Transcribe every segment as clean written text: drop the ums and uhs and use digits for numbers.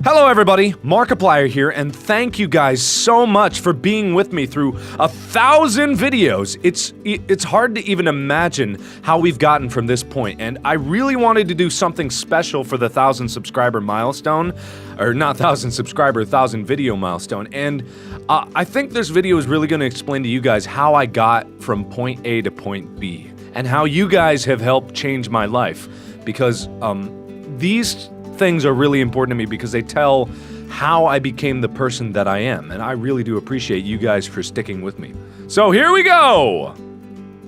Hello everybody, Markiplier here, and thank you guys so much for being with me through 1,000 videos. It's hard to even imagine how we've gotten from this point, and I really wanted to do something special for the 1,000 subscriber milestone, or not 1,000 subscriber, 1,000 video milestone, and I think this video is really going to explain to you guys how I got from point A to point B, and how you guys have helped change my life, because these things are really important to me because they tell how I became the person that I am, and I really do appreciate you guys for sticking with me. So here we go!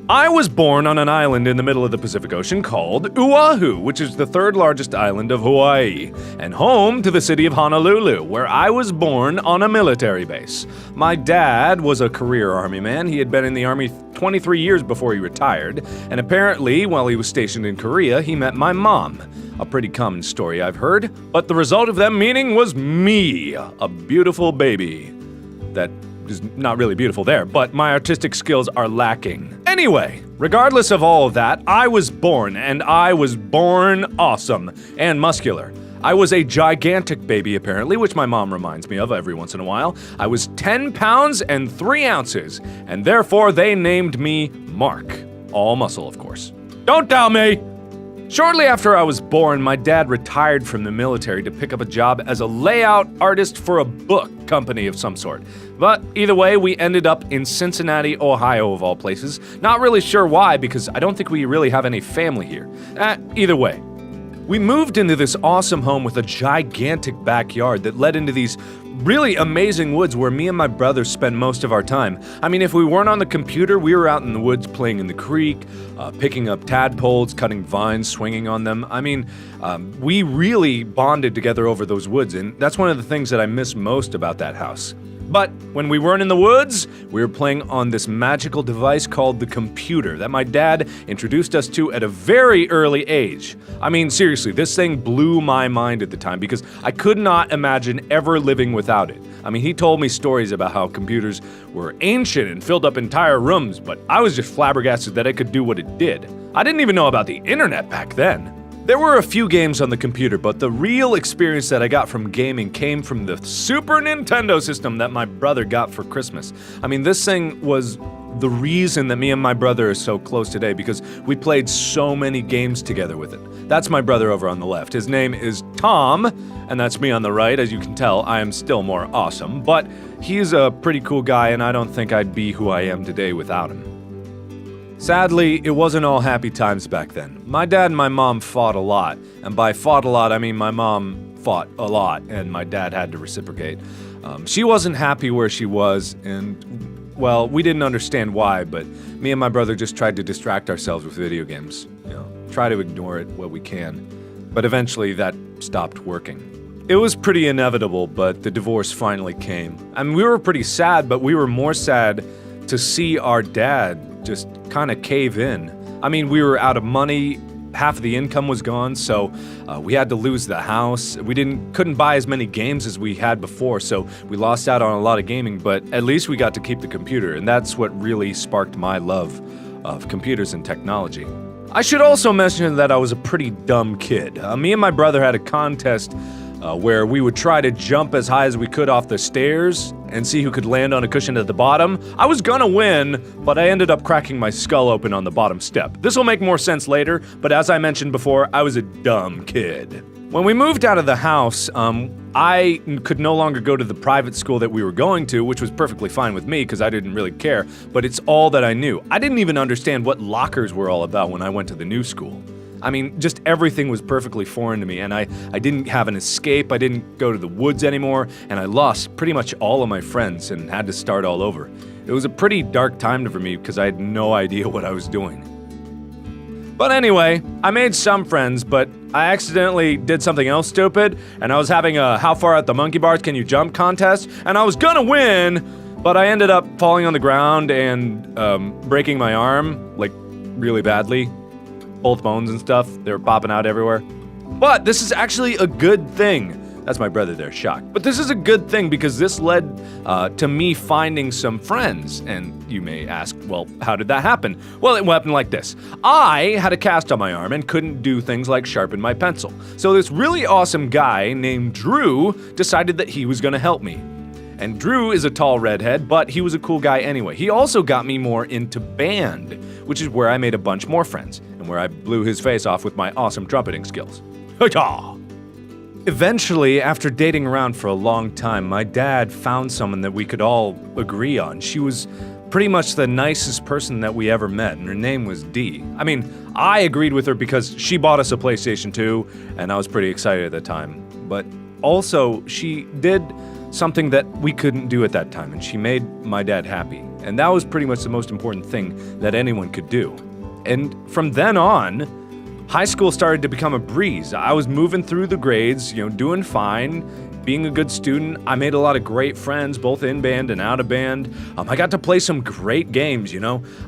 I was born on an island in the middle of the Pacific Ocean called Oahu, which is the third largest island of Hawaii, and home to the city of Honolulu, where I was born on a military base. My dad was a career Army man. He had been in the Army 23 years before he retired, and apparently, while he was stationed in Korea, he met my mom. A pretty common story I've heard, but the result of them meeting was me, a beautiful baby. That is not really beautiful there, but my artistic skills are lacking. Anyway, regardless of all of that, I was born, and I was born awesome and muscular. I was a gigantic baby, apparently, which my mom reminds me of every once in a while. I was 10 pounds and 3 ounces, and therefore they named me Mark. All muscle, of course. Don't doubt me! Shortly after I was born, my dad retired from the military to pick up a job as a layout artist for a book company of some sort. But either way, we ended up in Cincinnati, Ohio, of all places. Not really sure why, because I don't think we really have any family here. Either way. We moved into this awesome home with a gigantic backyard that led into these really amazing woods where me and my brother spend most of our time. I mean, if we weren't on the computer, we were out in the woods playing in the creek, picking up tadpoles, cutting vines, swinging on them. I mean, we really bonded together over those woods, and that's one of the things that I miss most about that house. But when we weren't in the woods, we were playing on this magical device called the computer that my dad introduced us to at a very early age. I mean, seriously, this thing blew my mind at the time because I could not imagine ever living without it. I mean, he told me stories about how computers were ancient and filled up entire rooms, but I was just flabbergasted that it could do what it did. I didn't even know about the internet back then. There were a few games on the computer, but the real experience that I got from gaming came from the Super Nintendo system that my brother got for Christmas. I mean, this thing was the reason that me and my brother are so close today because we played so many games together with it. That's my brother over on the left. His name is Tom, and that's me on the right. As you can tell, I am still more awesome, but he's a pretty cool guy, and I don't think I'd be who I am today without him. Sadly, it wasn't all happy times back then. My dad and my mom fought a lot, and by fought a lot, I mean my mom fought a lot, and my dad had to reciprocate. She wasn't happy where she was, and, well, we didn't understand why, but me and my brother just tried to distract ourselves with video games. You know, try to ignore it what we can. But eventually, that stopped working. It was pretty inevitable, but the divorce finally came. I mean, we were pretty sad, but we were more sad to see our dad just kind of cave in. I mean, we were out of money, half of the income was gone, so we had to lose the house. We couldn't buy as many games as we had before, so we lost out on a lot of gaming, but at least we got to keep the computer, and that's what really sparked my love of computers and technology. I should also mention that I was a pretty dumb kid. Me and my brother had a contest where we would try to jump as high as we could off the stairs and see who could land on a cushion at the bottom. I was gonna win, but I ended up cracking my skull open on the bottom step. This will make more sense later, but as I mentioned before, I was a dumb kid. When we moved out of the house, I could no longer go to the private school that we were going to, which was perfectly fine with me because I didn't really care, but it's all that I knew. I didn't even understand what lockers were all about when I went to the new school. I mean, just everything was perfectly foreign to me, and I didn't have an escape, I didn't go to the woods anymore, and I lost pretty much all of my friends and had to start all over. It was a pretty dark time for me because I had no idea what I was doing. But anyway, I made some friends, but I accidentally did something else stupid, and I was having a how far at the monkey bars can you jump contest, and I was gonna win, but I ended up falling on the ground and breaking my arm, like, really badly. Both bones and stuff, they were popping out everywhere. But this is actually a good thing, That's my brother there, shocked. But this is a good thing because this led to me finding some friends. And you may ask, well, how did that happen? Well, it happened like this. I had a cast on my arm and couldn't do things like sharpen my pencil. So this really awesome guy named Drew decided that he was gonna help me. And Drew is a tall redhead, but he was a cool guy anyway. He also got me more into band, which is where I made a bunch more friends, and where I blew his face off with my awesome trumpeting skills. Eventually, after dating around for a long time, my dad found someone that we could all agree on. She was pretty much the nicest person that we ever met, and her name was Dee. I mean, I agreed with her because she bought us a PlayStation 2, and I was pretty excited at the time. But also, she did something that we couldn't do at that time, and she made my dad happy. And that was pretty much the most important thing that anyone could do. And from then on, high school started to become a breeze. I was moving through the grades, doing fine, being a good student. I made a lot of great friends, both in band and out of band. I got to play some great games,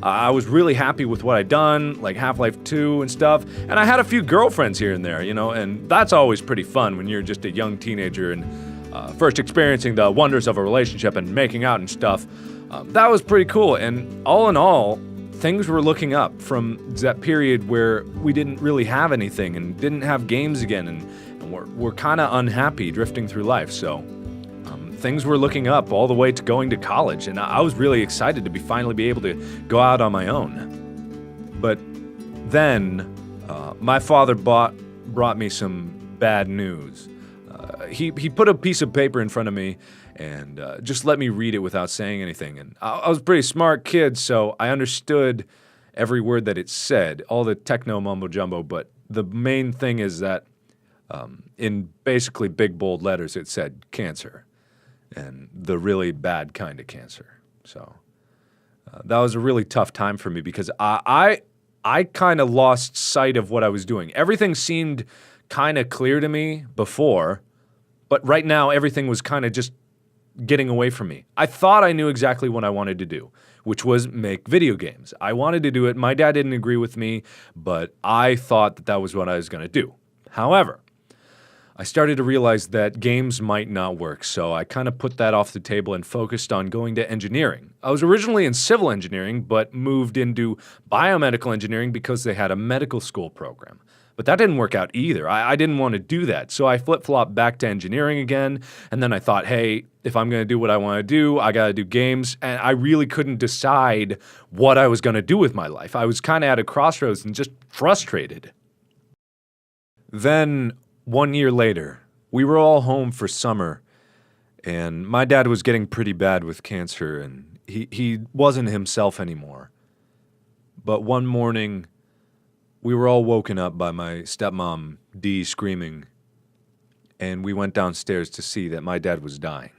I was really happy with what I'd done, like Half-Life 2 and stuff. And I had a few girlfriends here and there, and that's always pretty fun when you're just a young teenager and first experiencing the wonders of a relationship and making out and stuff. That was pretty cool, and all in all, things were looking up from that period where we didn't really have anything and didn't have games again, and we're kind of unhappy drifting through life, so things were looking up all the way to going to college, and I was really excited to finally be able to go out on my own. But then, my father brought me some bad news. He put a piece of paper in front of me and just let me read it without saying anything. And I was a pretty smart kid, so I understood every word that it said, all the techno mumbo jumbo. But the main thing is that in basically big bold letters, it said cancer, and the really bad kind of cancer. So that was a really tough time for me because I kind of lost sight of what I was doing. Everything seemed kind of clear to me before, but right now everything was kind of just getting away from me. I thought I knew exactly what I wanted to do, which was make video games. I wanted to do it. My dad didn't agree with me, but I thought that that was what I was going to do. However, I started to realize that games might not work, so I kind of put that off the table and focused on going to engineering. I was originally in civil engineering, but moved into biomedical engineering because they had a medical school program. But that didn't work out either. I didn't want to do that, so I flip-flopped back to engineering again, and then I thought, hey, if I'm going to do what I want to do, I got to do games, and I really couldn't decide what I was going to do with my life. I was kind of at a crossroads and just frustrated. Then, 1 year later, we were all home for summer, and my dad was getting pretty bad with cancer, and he wasn't himself anymore. But one morning, we were all woken up by my stepmom, Dee, screaming, and we went downstairs to see that my dad was dying.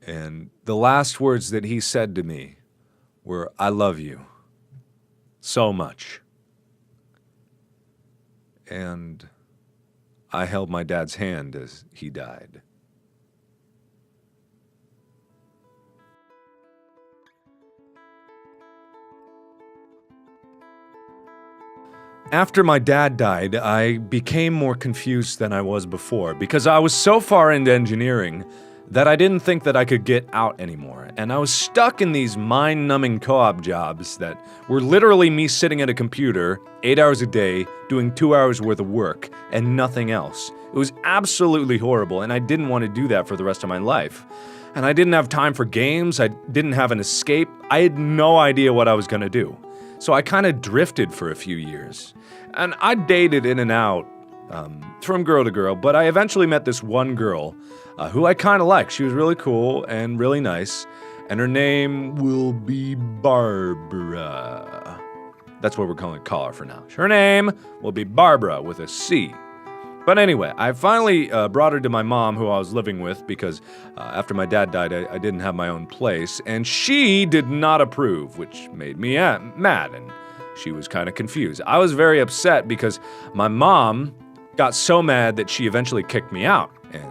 And the last words that he said to me were, "I love you so much." And I held my dad's hand as he died. After my dad died, I became more confused than I was before because I was so far into engineering that I didn't think that I could get out anymore. And I was stuck in these mind-numbing co-op jobs that were literally me sitting at a computer 8 hours a day, doing 2 hours worth of work and nothing else. It was absolutely horrible, and I didn't want to do that for the rest of my life. And I didn't have time for games, I didn't have an escape, I had no idea what I was gonna do. So I kind of drifted for a few years. And I dated in and out, from girl to girl, but I eventually met this one girl who I kind of liked. She was really cool and really nice, and her name will be Barbara. That's what we're calling her for now. Her name will be Barbara with a C. But anyway, I finally brought her to my mom, who I was living with, because after my dad died, I didn't have my own place, and she did not approve, which made me mad, and she was kind of confused. I was very upset because my mom got so mad that she eventually kicked me out, and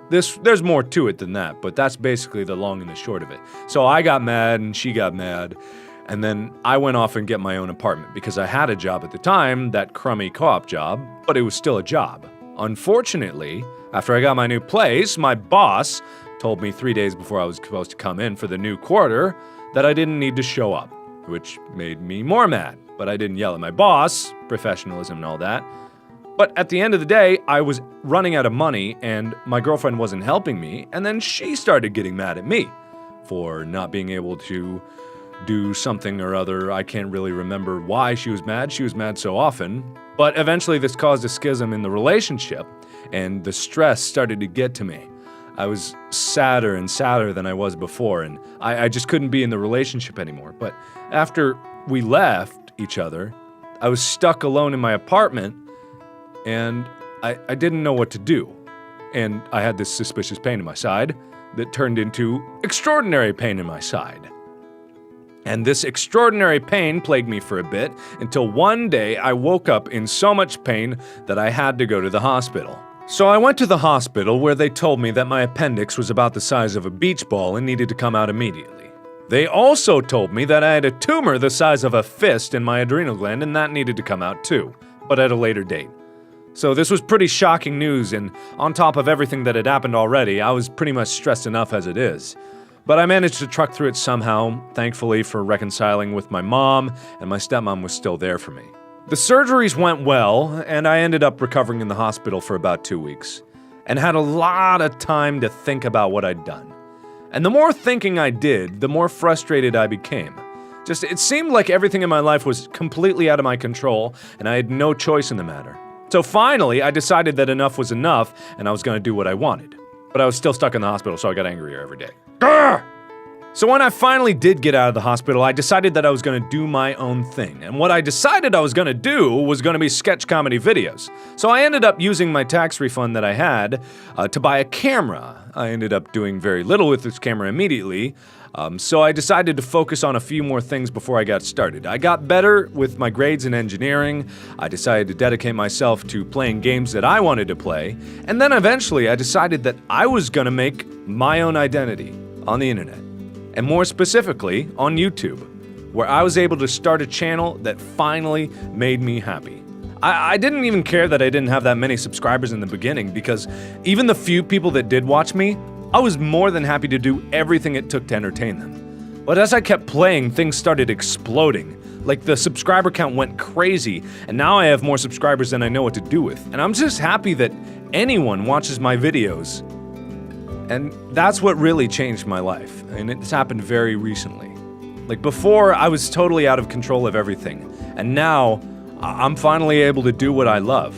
there's more to it than that, but that's basically the long and the short of it. So I got mad, and she got mad, and then I went off and get my own apartment because I had a job at the time, that crummy co-op job, but it was still a job. Unfortunately, after I got my new place, my boss told me 3 days before I was supposed to come in for the new quarter that I didn't need to show up, which made me more mad. But I didn't yell at my boss, professionalism and all that. But at the end of the day, I was running out of money and my girlfriend wasn't helping me, and then she started getting mad at me for not being able to do something or other. I can't really remember why she was mad. She was mad so often. But eventually this caused a schism in the relationship, and the stress started to get to me. I was sadder and sadder than I was before, and I just couldn't be in the relationship anymore. But after we left each other, I was stuck alone in my apartment, and I didn't know what to do. And I had this suspicious pain in my side that turned into extraordinary pain in my side. And this extraordinary pain plagued me for a bit until one day I woke up in so much pain that I had to go to the hospital. So I went to the hospital where they told me that my appendix was about the size of a beach ball and needed to come out immediately. They also told me that I had a tumor the size of a fist in my adrenal gland and that needed to come out too, but at a later date. So this was pretty shocking news, and on top of everything that had happened already, I was pretty much stressed enough as it is. But I managed to truck through it somehow, thankfully for reconciling with my mom, and my stepmom was still there for me. The surgeries went well, and I ended up recovering in the hospital for about 2 weeks, and had a lot of time to think about what I'd done. And the more thinking I did, the more frustrated I became. It seemed like everything in my life was completely out of my control, and I had no choice in the matter. So finally, I decided that enough was enough, and I was gonna do what I wanted. But I was still stuck in the hospital, so I got angrier every day. Grr! So when I finally did get out of the hospital, I decided that I was gonna do my own thing. And what I decided I was gonna do was gonna be sketch comedy videos. So I ended up using my tax refund that I had to buy a camera. I ended up doing very little with this camera immediately, so I decided to focus on a few more things before I got started. I got better with my grades in engineering, I decided to dedicate myself to playing games that I wanted to play, and then eventually I decided that I was gonna make my own identity on the internet. And more specifically, on YouTube, where I was able to start a channel that finally made me happy. I didn't even care that I didn't have that many subscribers in the beginning, because even the few people that did watch me, I was more than happy to do everything it took to entertain them. But as I kept playing, things started exploding. Like, the subscriber count went crazy, and now I have more subscribers than I know what to do with. And I'm just happy that anyone watches my videos. And that's what really changed my life, and it's happened very recently. Like, before, I was totally out of control of everything, and now, I'm finally able to do what I love.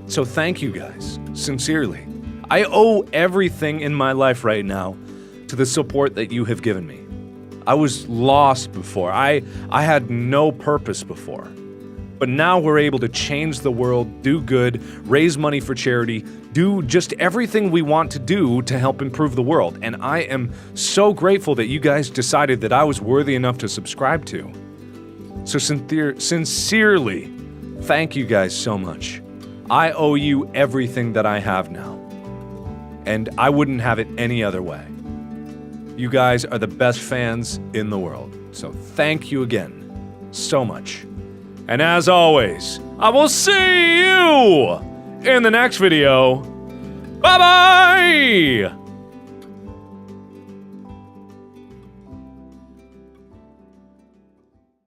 So thank you guys, sincerely. I owe everything in my life right now to the support that you have given me. I was lost before, I had no purpose before. But now we're able to change the world, do good, raise money for charity, do just everything we want to do to help improve the world. And I am so grateful that you guys decided that I was worthy enough to subscribe to. So sincerely, thank you guys so much. I owe you everything that I have now. And I wouldn't have it any other way. You guys are the best fans in the world. So thank you again so much. And as always, I will see you in the next video. Bye-bye!